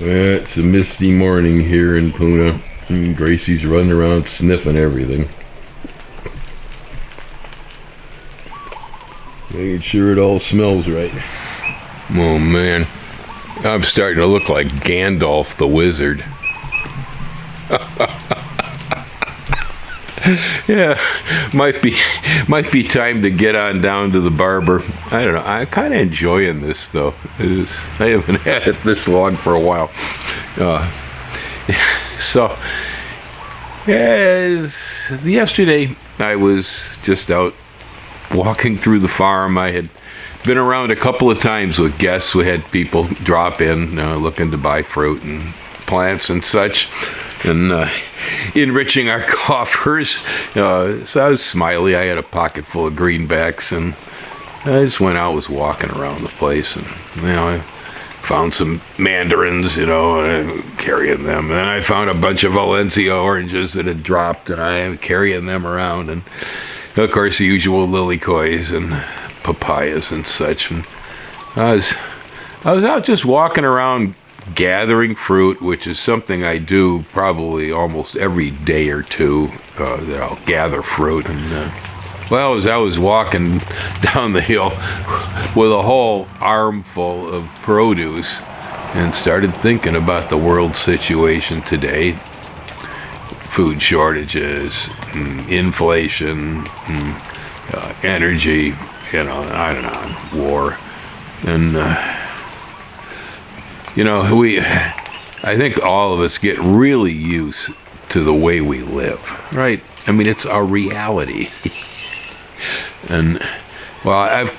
It's a misty morning here in Puna. And Gracie's running around sniffing everything. Making sure it all smells right. Oh man, I'm starting to look like Gandalf the Wizard. Yeah, might be time to get on down to the barber. I don't know. I'm kind of enjoying this though. I haven't had it this long for a while. So, yesterday I was just out walking through the farm. I had been around a couple of times with guests. We had people drop in looking to buy fruit and plants and such, and enriching our coffers. So I was smiley. I had a pocket full of greenbacks, and I just went out, was walking around the place, and I found some mandarins, and I'm carrying them. And then I found a bunch of Valencia oranges that had dropped, and I'm carrying them around, and of course the usual lilycoys and papayas and such. And I was out just walking around gathering fruit, which is something I do probably almost every day or two, that I'll gather fruit. And as I was walking down the hill with a whole armful of produce and started thinking about the world situation today, food shortages, inflation, energy, I don't know, war, and I think all of us get really used to the way we live, right? I mean, it's our reality. And, I've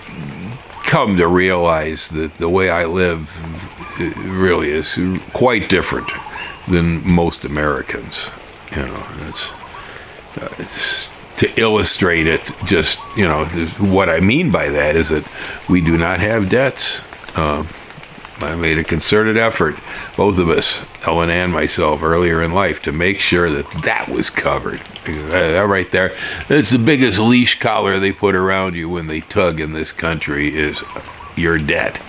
come to realize that the way I live really is quite different than most Americans. It's to illustrate it, just, what I mean by that is that we do not have debts. I made a concerted effort, both of us, Ellen and myself, earlier in life, to make sure that was covered. That right there, that's the biggest leash collar they put around you when they tug in this country, is your debt.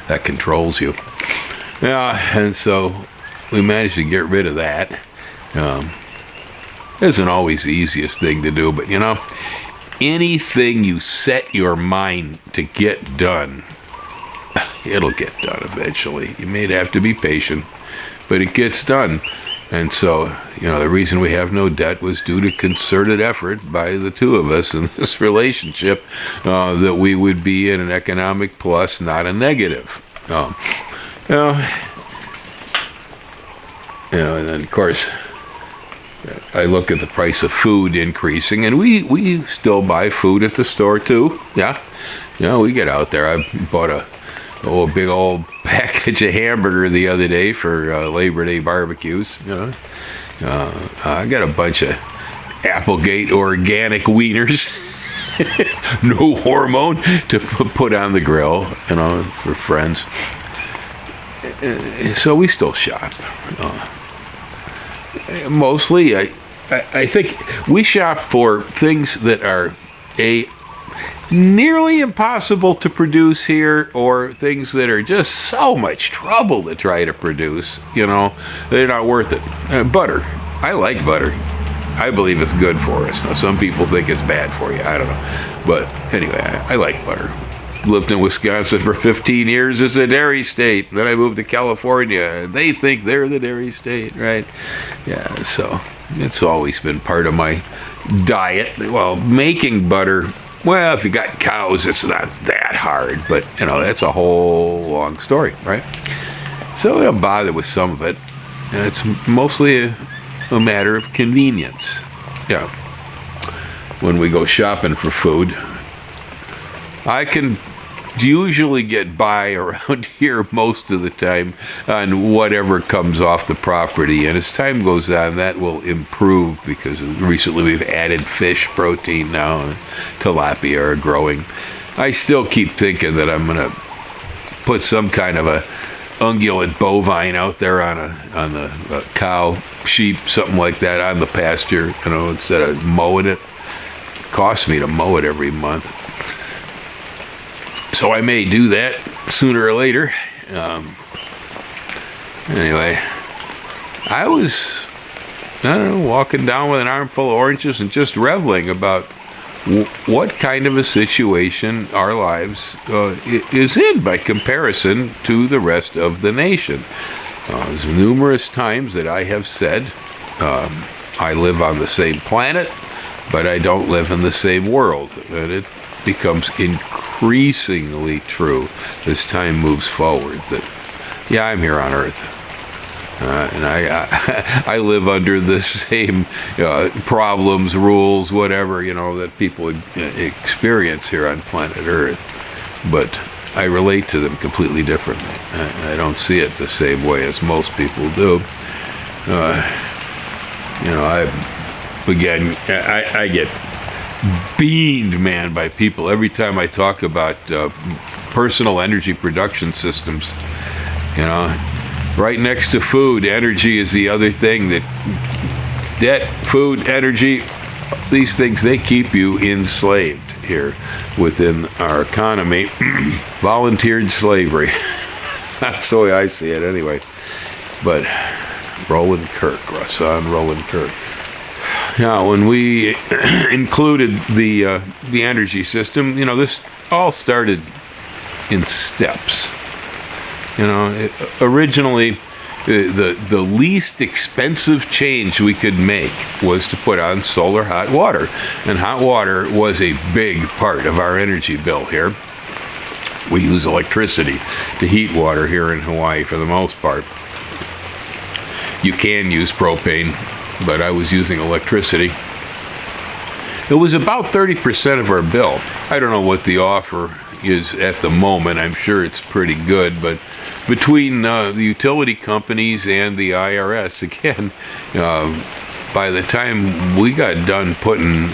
That controls you. And so we managed to get rid of that. Isn't always the easiest thing to do, but anything you set your mind to get done, it'll get done eventually. You may have to be patient, but it gets done. And so, the reason we have no debt was due to concerted effort by the two of us in this relationship, that we would be in an economic plus, not a negative. And then, of course, I look at the price of food increasing, and we still buy food at the store too. Yeah, we get out there. I bought a big old package of hamburger the other day for Labor Day barbecues. I got a bunch of Applegate organic wieners, no hormone, to put on the grill, for friends. So we still shop. Mostly, I think we shop for things that are nearly impossible to produce here, or things that are just so much trouble to try to produce. They're not worth it. Butter. I like butter. I believe it's good for us. Now, some people think it's bad for you. I don't know. But anyway, I like butter. Lived in Wisconsin for 15 years as a dairy state. Then I moved to California. They think they're the dairy state, right? Yeah, so it's always been part of my diet. Well, making butter, if you got cows, it's not that hard. But, that's a whole long story, right? So I don't bother with some of it. It's mostly a matter of convenience. When we go shopping for food, I can usually get by around here most of the time on whatever comes off the property, and as time goes on, that will improve, because recently we've added fish protein now, and tilapia are growing. I still keep thinking that I'm going to put some kind of a ungulate bovine out there on the cow, sheep, something like that, on the pasture, instead of mowing it. It costs me to mow it every month. So I may do that sooner or later. Anyway, I was, I don't know, walking down with an armful of oranges and just reveling about what kind of a situation our lives is in by comparison to the rest of the nation. There's numerous times that I have said I live on the same planet, but I don't live in the same world. And it becomes increasingly true as time moves forward that, yeah, I'm here on Earth. And I live under the same problems, rules, whatever, that people experience here on planet Earth. But I relate to them completely differently. I don't see it the same way as most people do. I get beamed, man, by people every time I talk about personal energy production systems. Right next to food, energy is the other thing that food, energy, these things, they keep you enslaved here within our economy. Volunteered slavery. That's the way I see it anyway. But Roland Kirk, Rasan Roland Kirk. Now, when we included the energy system, this all started in steps. Originally, the least expensive change we could make was to put on solar hot water. And hot water was a big part of our energy bill here. We use electricity to heat water here in Hawaii for the most part. You can use propane, but I was using electricity. It was about 30% of our bill. I don't know what the offer is at the moment. I'm sure it's pretty good, but between the utility companies and the IRS, again, by the time we got done putting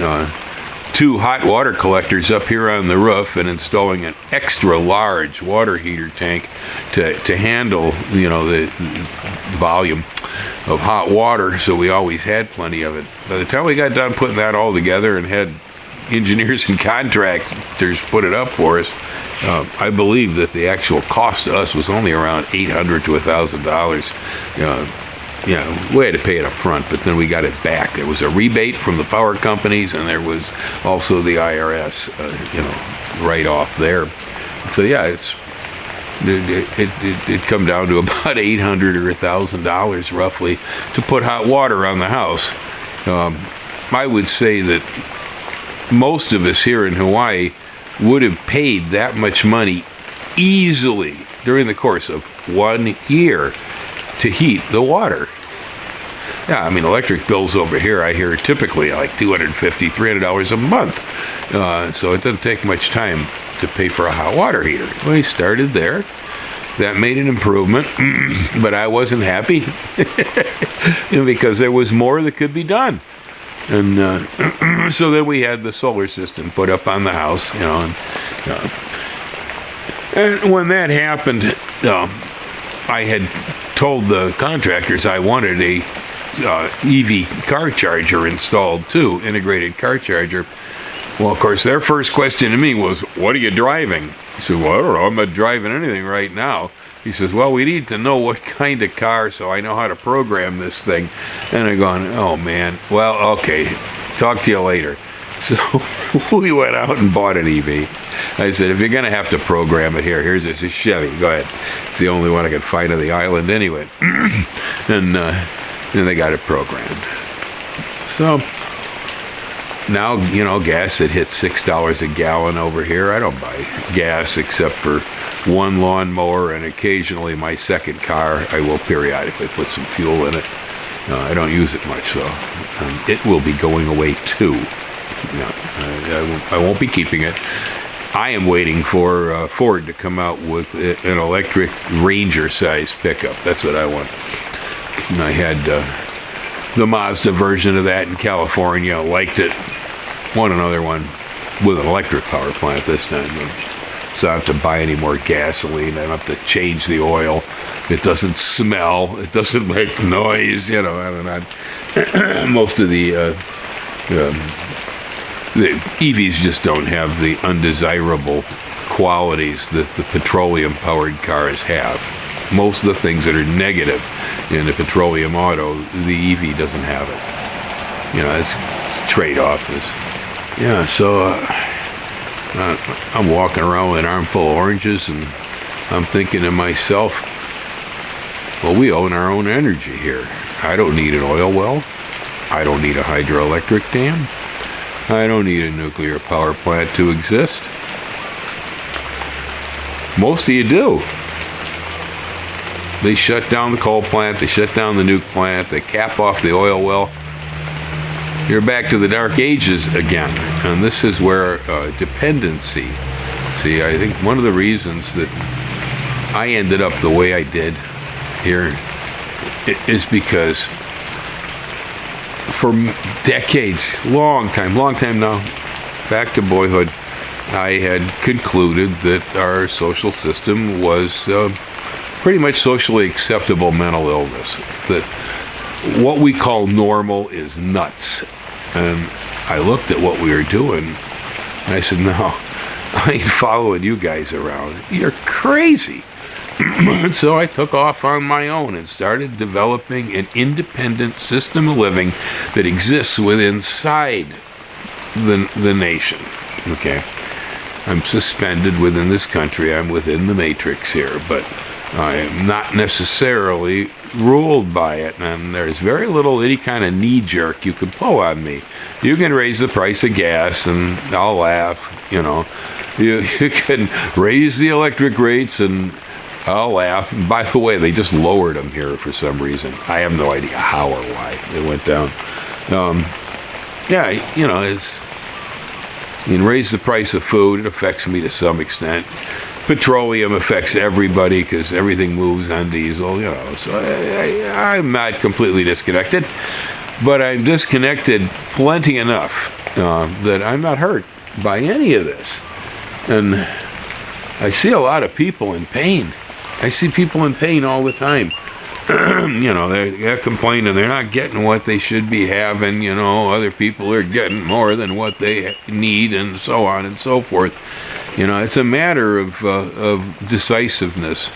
2 hot water collectors up here on the roof and installing an extra large water heater tank to handle, the volume of hot water, so we always had plenty of it. By the time we got done putting that all together and had engineers and contractors put it up for us, I believe that the actual cost to us was only around $800 to $1,000. We had to pay it up front, but then we got it back. There was a rebate from the power companies, and there was also the IRS, right off there. So yeah, it come down to about $800 or $1,000 roughly to put hot water on the house. I would say that most of us here in Hawaii would have paid that much money easily during the course of 1 year to heat the water. Yeah, electric bills over here, I hear, typically like $250, $300 a month. So it doesn't take much time to pay for a hot water heater. We started there. That made an improvement, but I wasn't happy because there was more that could be done. And so then we had the solar system put up on the house, and when that happened, I had told the contractors I wanted a EV car charger installed too, integrated car charger. Well, of course, their first question to me was, "What are you driving?" I said, "Well, I don't know. I'm not driving anything right now." He says, "Well, we need to know what kind of car so I know how to program this thing." And I'm going, "Oh, man. Well, okay. Talk to you later." So we went out and bought an EV. I said, "If you're going to have to program it here's this Chevy. Go ahead." It's the only one I could find on the island anyway. And then they got it programmed. So now, gas had hit $6 a gallon over here. I don't buy gas except for one lawnmower, and occasionally my second car, I will periodically put some fuel in it. I don't use it much, though. It will be going away, too. I won't be keeping it. I am waiting for Ford to come out with an electric Ranger-sized pickup. That's what I want. And I had the Mazda version of that in California. Liked it. Want another one with an electric power plant this time. So I don't have to buy any more gasoline. I don't have to change the oil. It doesn't smell. It doesn't make noise. I don't know. Most of the EVs just don't have the undesirable qualities that the petroleum-powered cars have. most of the things that are negative in the petroleum auto, the EV doesn't have it. It's trade-off. So I'm walking around with an armful of oranges, and I'm thinking to myself, well, we own our own energy here. I don't need an oil well. I don't need a hydroelectric dam. I don't need a nuclear power plant to exist. Most of you do. They shut down the coal plant, they shut down the nuke plant, they cap off the oil well. You're back to the dark ages again. And this is where dependency. See, I think one of the reasons that I ended up the way I did here is because for decades, long time now, back to boyhood, I had concluded that our social system was pretty much socially acceptable mental illness, that what we call normal is nuts. And I looked at what we were doing, and I said, no, I ain't following you guys around. You're crazy. And so I took off on my own and started developing an independent system of living that exists inside the nation. Okay? I'm suspended within this country. I'm within the matrix here, but I am not necessarily ruled by it, and there's very little any kind of knee-jerk you can pull on me. You can raise the price of gas, and I'll laugh, You can raise the electric rates, and I'll laugh. And by the way, they just lowered them here for some reason. I have no idea how or why they went down. It's... You can raise the price of food. It affects me to some extent. Petroleum affects everybody because everything moves on diesel, So I'm not completely disconnected, but I'm disconnected plenty enough that I'm not hurt by any of this. And I see a lot of people in pain. I see people in pain all the time. They're complaining they're not getting what they should be having. Other people are getting more than what they need, and so on and so forth. It's a matter of decisiveness.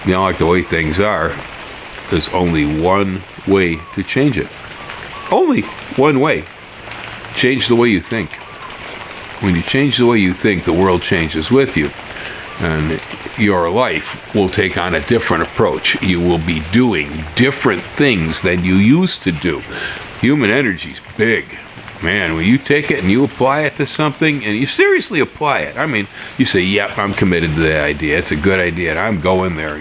Like the way things are, there's only one way to change it. Only one way. Change the way you think. When you change the way you think, the world changes with you. And your life will take on a different approach. You will be doing different things than you used to do. Human energy's big. Man, when you take it and you apply it to something, and you seriously apply it, you say, yep, I'm committed to that idea. It's a good idea, and I'm going there.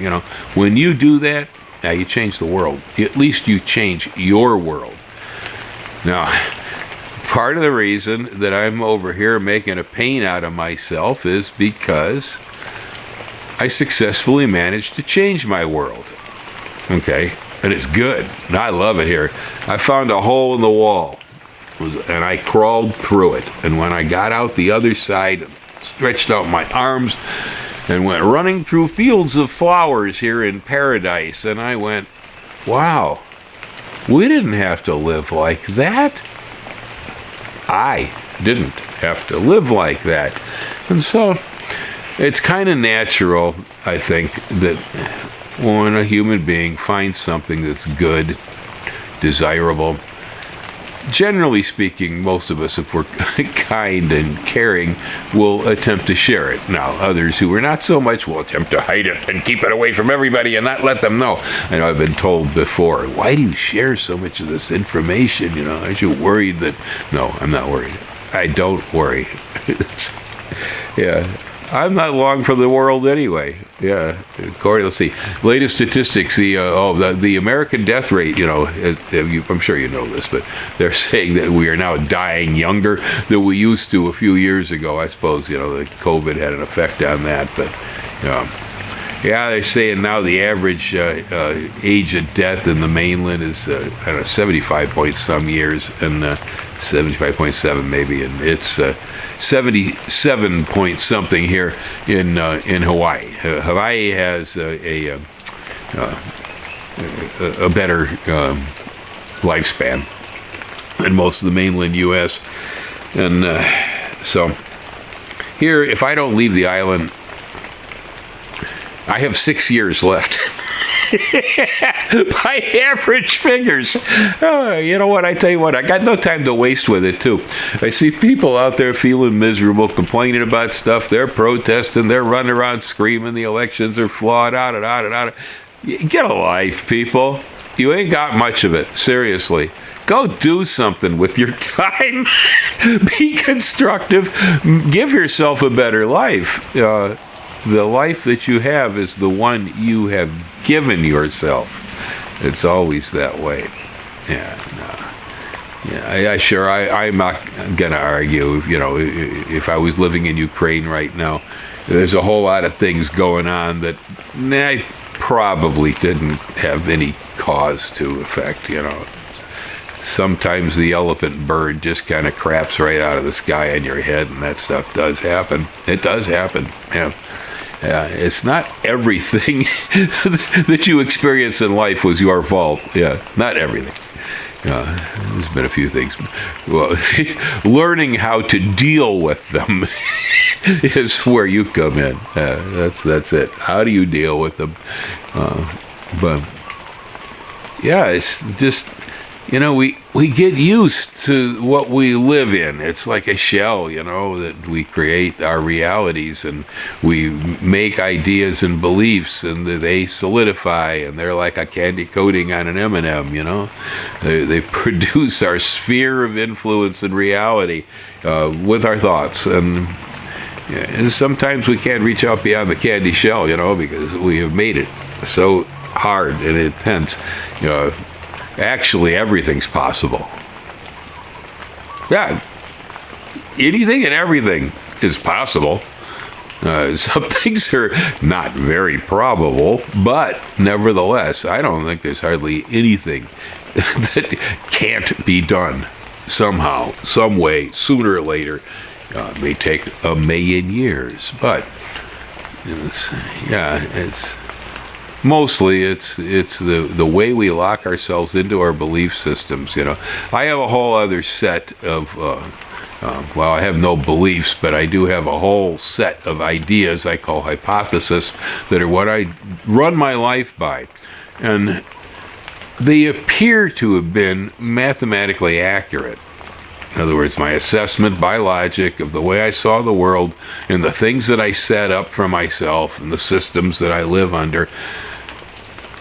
When you do that, now you change the world. At least you change your world. Now, part of the reason that I'm over here making a pain out of myself is because I successfully managed to change my world. Okay? And it's good. And I love it here. I found a hole in the wall, and I crawled through it. And when I got out the other side, stretched out my arms and went running through fields of flowers here in paradise. And I went, wow, we didn't have to live like that. I didn't have to live like that. And so it's kind of natural, I think, that when a human being finds something that's good, desirable, generally speaking, most of us, if we're kind and caring, will attempt to share it. Now, others who are not so much will attempt to hide it and keep it away from everybody and not let them know. I know I've been told before, why do you share so much of this information? Aren't you worried that... No, I'm not worried. I don't worry. Yeah. I'm not long for the world anyway. Yeah, Corey, let's see. Latest statistics, the American death rate, I'm sure you know this, but they're saying that we are now dying younger than we used to a few years ago. I suppose, the COVID had an effect on that, but, they're saying now the average age of death in the mainland is, 75 point some years, and 75.7 maybe, and it's 77 point something here in Hawaii. Hawaii has a better lifespan than most of the mainland U.S. And so here, if I don't leave the island, I have 6 years left. By average figures. You know what? I tell you what, I got no time to waste with it, too. I see people out there feeling miserable, complaining about stuff. They're protesting. They're running around screaming the elections are flawed. Get a life, people. You ain't got much of it. Seriously. Go do something with your time. Be constructive. Give yourself a better life. The life that you have is the one you have given yourself. It's always that way. I'm not going to argue. If I was living in Ukraine right now, there's a whole lot of things going on that I probably didn't have any cause to affect. Sometimes the elephant bird just kind of craps right out of the sky on your head, and that stuff does happen. It does happen. It's not everything that you experience in life was your fault. Not everything. There's been a few things. Well, learning how to deal with them is where you come in. That's it. How do you deal with them? It's just, we get used to what we live in. It's like a shell, that we create our realities, and we make ideas and beliefs, and they solidify, and they're like a candy coating on an M&M, They produce our sphere of influence and reality with our thoughts. And sometimes we can't reach out beyond the candy shell, because we have made it so hard and intense. Actually, everything's possible. Anything and everything is possible. Some things are not very probable, but nevertheless, I don't think there's hardly anything that can't be done somehow, some way, sooner or later. It may take 1,000,000 years, but it's mostly it's the way we lock ourselves into our belief systems. I have a whole other set of I have no beliefs, but I do have a whole set of ideas I call hypotheses that are what I run my life by, and they appear to have been mathematically accurate. In other words, my assessment by logic of the way I saw the world and the things that I set up for myself and the systems that I live under.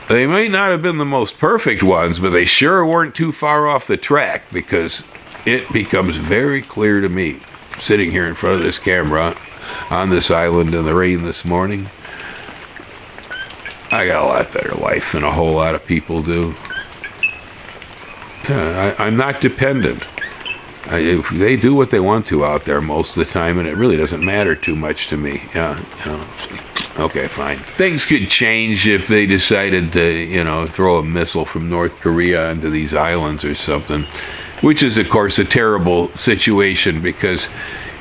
They may not have been the most perfect ones, but they sure weren't too far off the track, because it becomes very clear to me, sitting here in front of this camera on this island in the rain this morning, I got a lot better life than a whole lot of people do. I'm not dependent. They do what they want to out there most of the time, and it really doesn't matter too much to me. Okay, fine. Things could change if they decided to, throw a missile from North Korea onto these islands or something, which is, of course, a terrible situation because,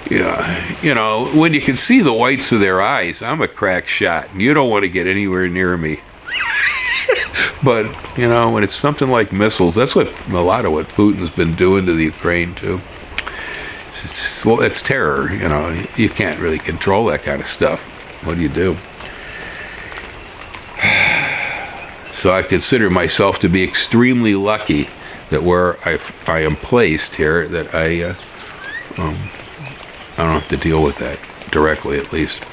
when you can see the whites of their eyes, I'm a crack shot, and you don't want to get anywhere near me. But, when it's something like missiles, that's a lot of what Putin's been doing to the Ukraine, too. It's terror, You can't really control that kind of stuff. What do you do? So I consider myself to be extremely lucky that where I am placed here, that I don't have to deal with that directly, at least.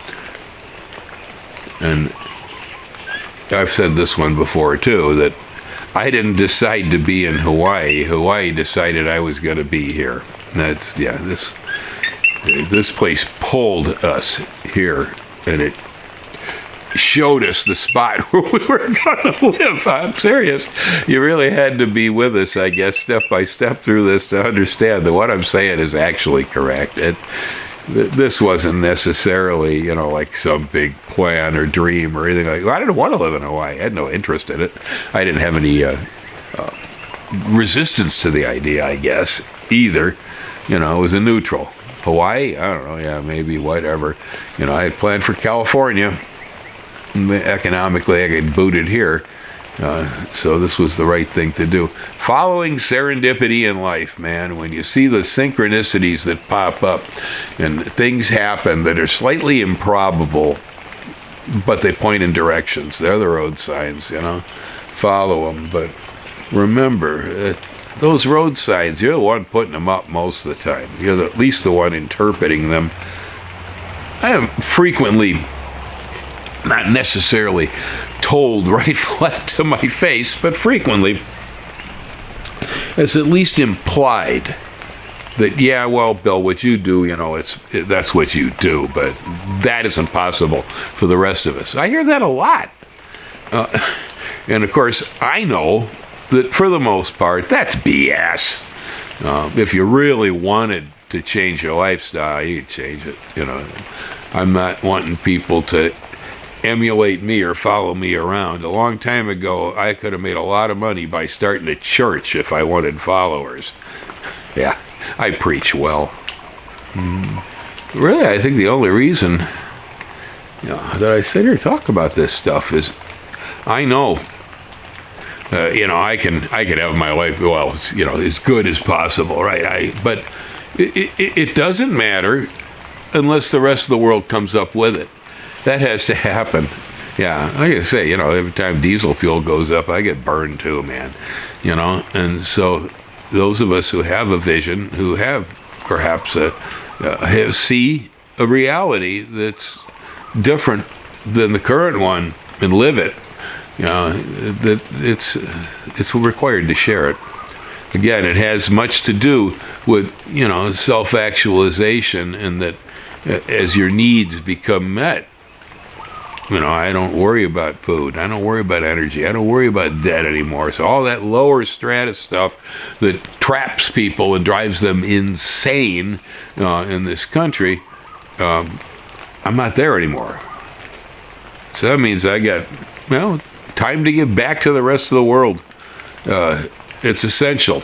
And I've said this one before, too, that I didn't decide to be in Hawaii. Hawaii decided I was going to be here. This place pulled us here, and it showed us the spot where we were going to live. I'm serious. You really had to be with us, I guess, step by step through this to understand that what I'm saying is actually correct. This wasn't necessarily, like some big plan or dream or anything like that. I didn't want to live in Hawaii. I had no interest in it. I didn't have any resistance to the idea, I guess, either. It was a neutral. Hawaii, I don't know, maybe, whatever. I had planned for California. Economically, I get booted here. So this was the right thing to do. Following serendipity in life, man, when you see the synchronicities that pop up and things happen that are slightly improbable, but they point in directions. They're the road signs, follow them. But remember, those road signs, you're the one putting them up most of the time. You're at least the one interpreting them. I am frequently, not necessarily told right flat to my face, but frequently it's at least implied that, yeah, well, Bill, what you do, that's what you do, but that isn't possible for the rest of us. I hear that a lot. And of course, I know that for the most part, that's BS. If you really wanted to change your lifestyle, you could change it. I'm not wanting people to emulate me or follow me around. A long time ago, I could have made a lot of money by starting a church if I wanted followers. Yeah, I preach well. Really, I think the only reason that I sit here and talk about this stuff is I know I can have my life, well, as good as possible, right? But it doesn't matter unless the rest of the world comes up with it. That has to happen. Yeah, like I say, every time diesel fuel goes up, I get burned too, man. And so those of us who have a vision, who have perhaps see a reality that's different than the current one and live it, that it's required to share it. Again, it has much to do with, self-actualization, and that as your needs become met, I don't worry about food. I don't worry about energy. I don't worry about debt anymore. So all that lower strata stuff that traps people and drives them insane in this country, I'm not there anymore. So that means I got, time to give back to the rest of the world. It's essential.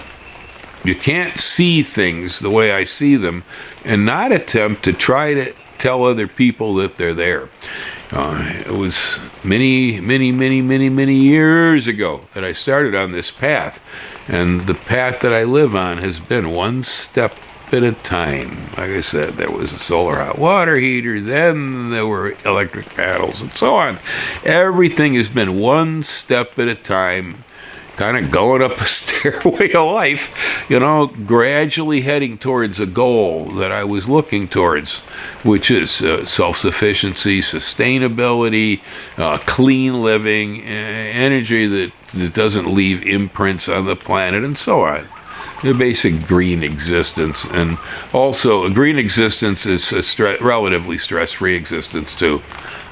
You can't see things the way I see them and not attempt to try to tell other people that they're there. It was many, many, many, many, many years ago that I started on this path. And the path that I live on has been one step at a time. Like I said, there was a solar hot water heater, then there were electric paddles, and so on. Everything has been one step at a time, kind of going up a stairway of life, gradually heading towards a goal that I was looking towards, which is self-sufficiency, sustainability, clean living, energy that doesn't leave imprints on the planet, and so on. The basic green existence. And also, a green existence is a relatively stress-free existence, too.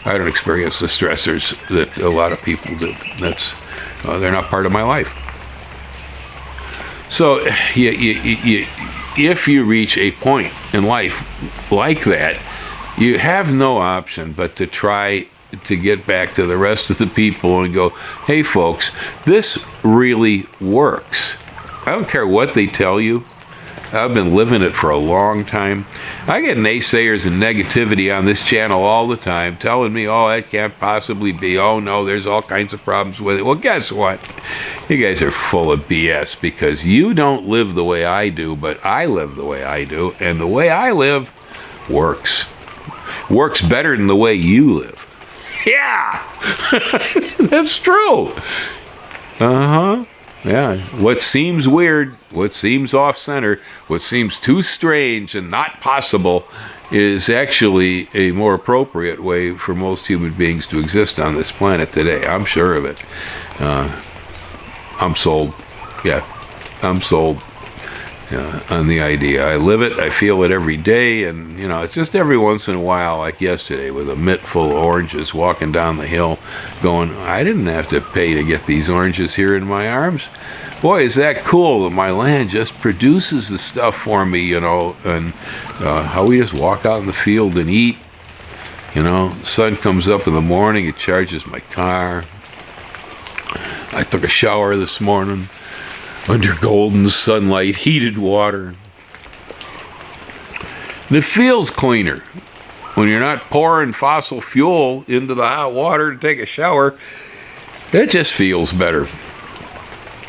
I don't experience the stressors that a lot of people do. They're not part of my life. So if you reach a point in life like that, you have no option but to try to get back to the rest of the people and go, hey, folks, this really works. I don't care what they tell you. I've been living it for a long time. I get naysayers and negativity on this channel all the time, telling me, oh, that can't possibly be. Oh, no, there's all kinds of problems with it. Well, guess what? You guys are full of BS, because you don't live the way I do, but I live the way I do, and the way I live works. Works better than the way you live. Yeah! That's true. Uh-huh. Yeah, what seems weird, what seems off-center, what seems too strange and not possible is actually a more appropriate way for most human beings to exist on this planet today. I'm sure of it. I'm sold. Yeah, I'm sold on the idea. I live it, I feel it every day, and, it's just every once in a while, like yesterday, with a mitt full of oranges, walking down the hill, going, I didn't have to pay to get these oranges here in my arms. Boy, is that cool that my land just produces the stuff for me, and how we just walk out in the field and eat. Sun comes up in the morning, it charges my car. I took a shower this morning under golden sunlight, heated water. And it feels cleaner when you're not pouring fossil fuel into the hot water to take a shower. It just feels better.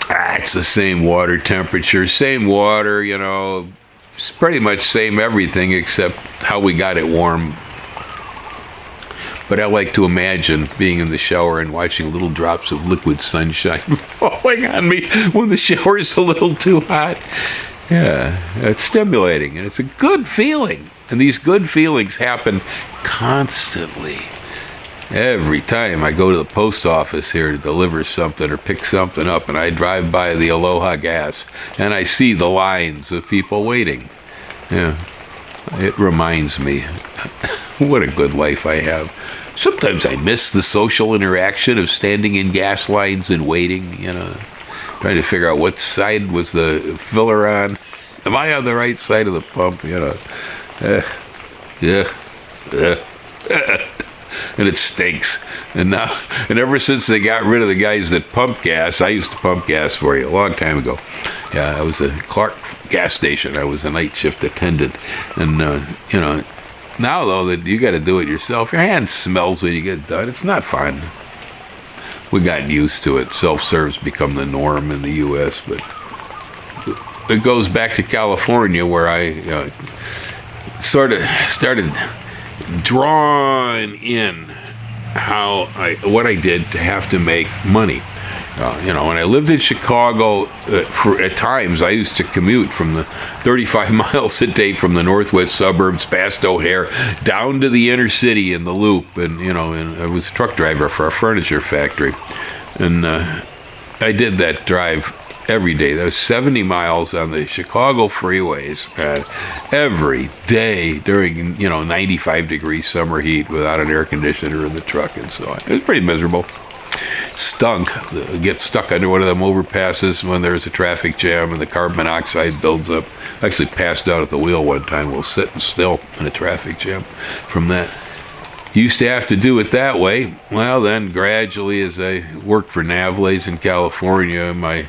It's the same water temperature, same water, it's pretty much same everything except how we got it warm. But I like to imagine being in the shower and watching little drops of liquid sunshine falling on me when the shower is a little too hot. Yeah, it's stimulating, and it's a good feeling. And these good feelings happen constantly. Every time I go to the post office here to deliver something or pick something up, and I drive by the Aloha Gas, and I see the lines of people waiting. Yeah, it reminds me what a good life I have. Sometimes I miss the social interaction of standing in gas lines and waiting, trying to figure out what side was the filler on. Am I on the right side of the pump? And it stinks. And ever since they got rid of the guys that pump gas, I used to pump gas for you a long time ago. Yeah, I was at Clark gas station. I was a night shift attendant. And, now, though, that you got to do it yourself, your hand smells when you get done. It's not fun. We got used to it. Self-serve's become the norm in the U.S., but it goes back to California, where I sort of started drawing in what I did to have to make money. When I lived in Chicago, at times I used to commute from the 35 miles a day from the northwest suburbs past O'Hare down to the inner city in the Loop, and I was a truck driver for a furniture factory, and I did that drive every day. That was 70 miles on the Chicago freeways every day during 95-degree summer heat without an air conditioner in the truck and so on. It was pretty miserable. Stunk. Get stuck under one of them overpasses when there's a traffic jam and the carbon monoxide builds up. I actually passed out at the wheel one time while sitting still in a traffic jam from that. Used to have to do it that way. Well, then gradually, as I worked for Navlays in California, my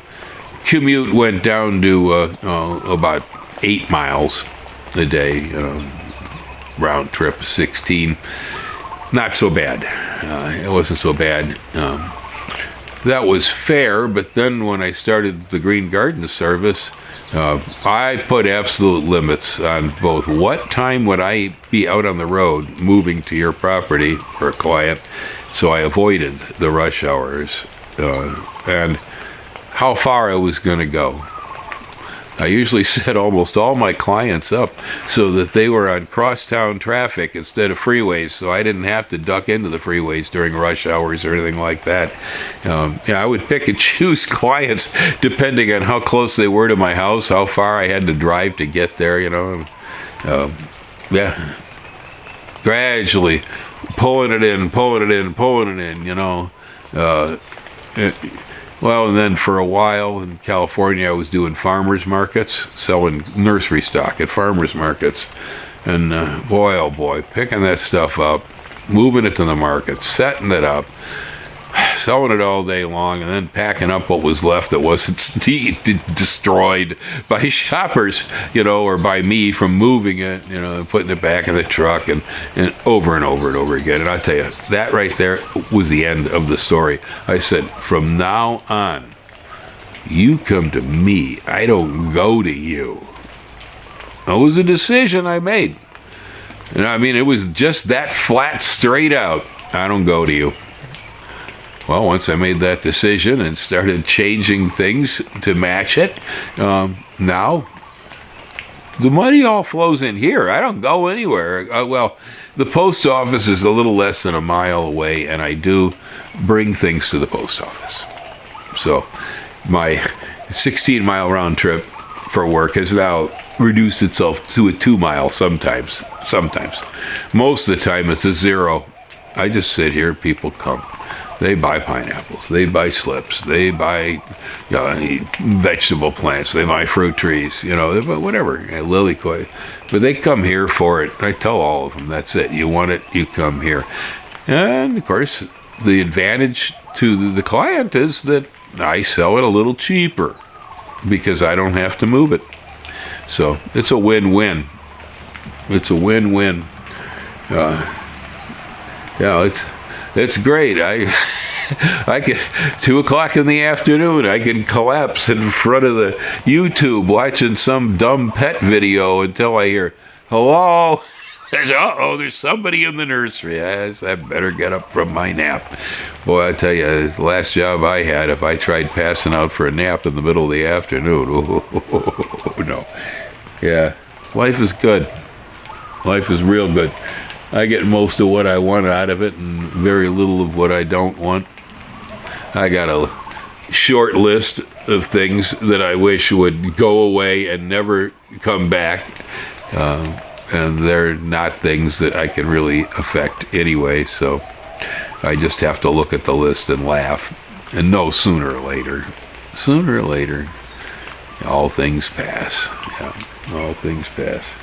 commute went down to about 8 miles a day, round trip 16. Not so bad. It wasn't so bad. That was fair, but then when I started the Green Garden Service, I put absolute limits on both what time would I be out on the road moving to your property for a client, so I avoided the rush hours, and how far I was going to go. I usually set almost all my clients up so that they were on crosstown traffic instead of freeways, so I didn't have to duck into the freeways during rush hours or anything like that. I would pick and choose clients depending on how close they were to my house, how far I had to drive to get there, Gradually pulling it in. Well, and then for a while in California, I was doing farmers markets, selling nursery stock at farmers markets. And boy, oh boy, picking that stuff up, moving it to the market, setting it up, selling it all day long, and then packing up what was left that wasn't destroyed by shoppers, or by me from moving it, putting it back in the truck and over and over and over again. And I tell you, that right there was the end of the story. I said, from now on, you come to me. I don't go to you. That was a decision I made. And I mean, it was just that flat, straight out. I don't go to you. Well, once I made that decision and started changing things to match it, now the money all flows in here. I don't go anywhere. Well, the post office is a little less than a mile away, and I do bring things to the post office. So my 16-mile round trip for work has now reduced itself to a 2-mile sometimes. Most of the time it's a 0. I just sit here, people come. They buy pineapples, they buy slips, they buy vegetable plants, they buy fruit trees, they buy whatever, lily koi. But they come here for it. I tell all of them, that's it. You want it, you come here. And, of course, the advantage to the client is that I sell it a little cheaper because I don't have to move it. So it's a win-win. It's a win-win. It's great. I can 2:00 in the afternoon. I can collapse in front of the YouTube watching some dumb pet video until I hear, "Hello." Uh-oh, there's somebody in the nursery. I better get up from my nap. Boy, I tell you, the last job I had, if I tried passing out for a nap in the middle of the afternoon, oh, no. Yeah, life is good. Life is real good. I get most of what I want out of it and very little of what I don't want. I got a short list of things that I wish would go away and never come back. And they're not things that I can really affect anyway, so I just have to look at the list and laugh and know sooner or later, all things pass. Yeah, all things pass.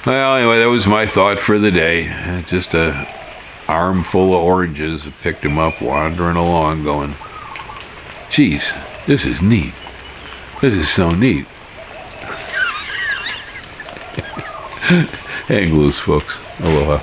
Well, anyway, that was my thought for the day. Just a armful of oranges. I picked them up, wandering along, going, geez, this is neat. This is so neat. Hang loose, folks. Aloha.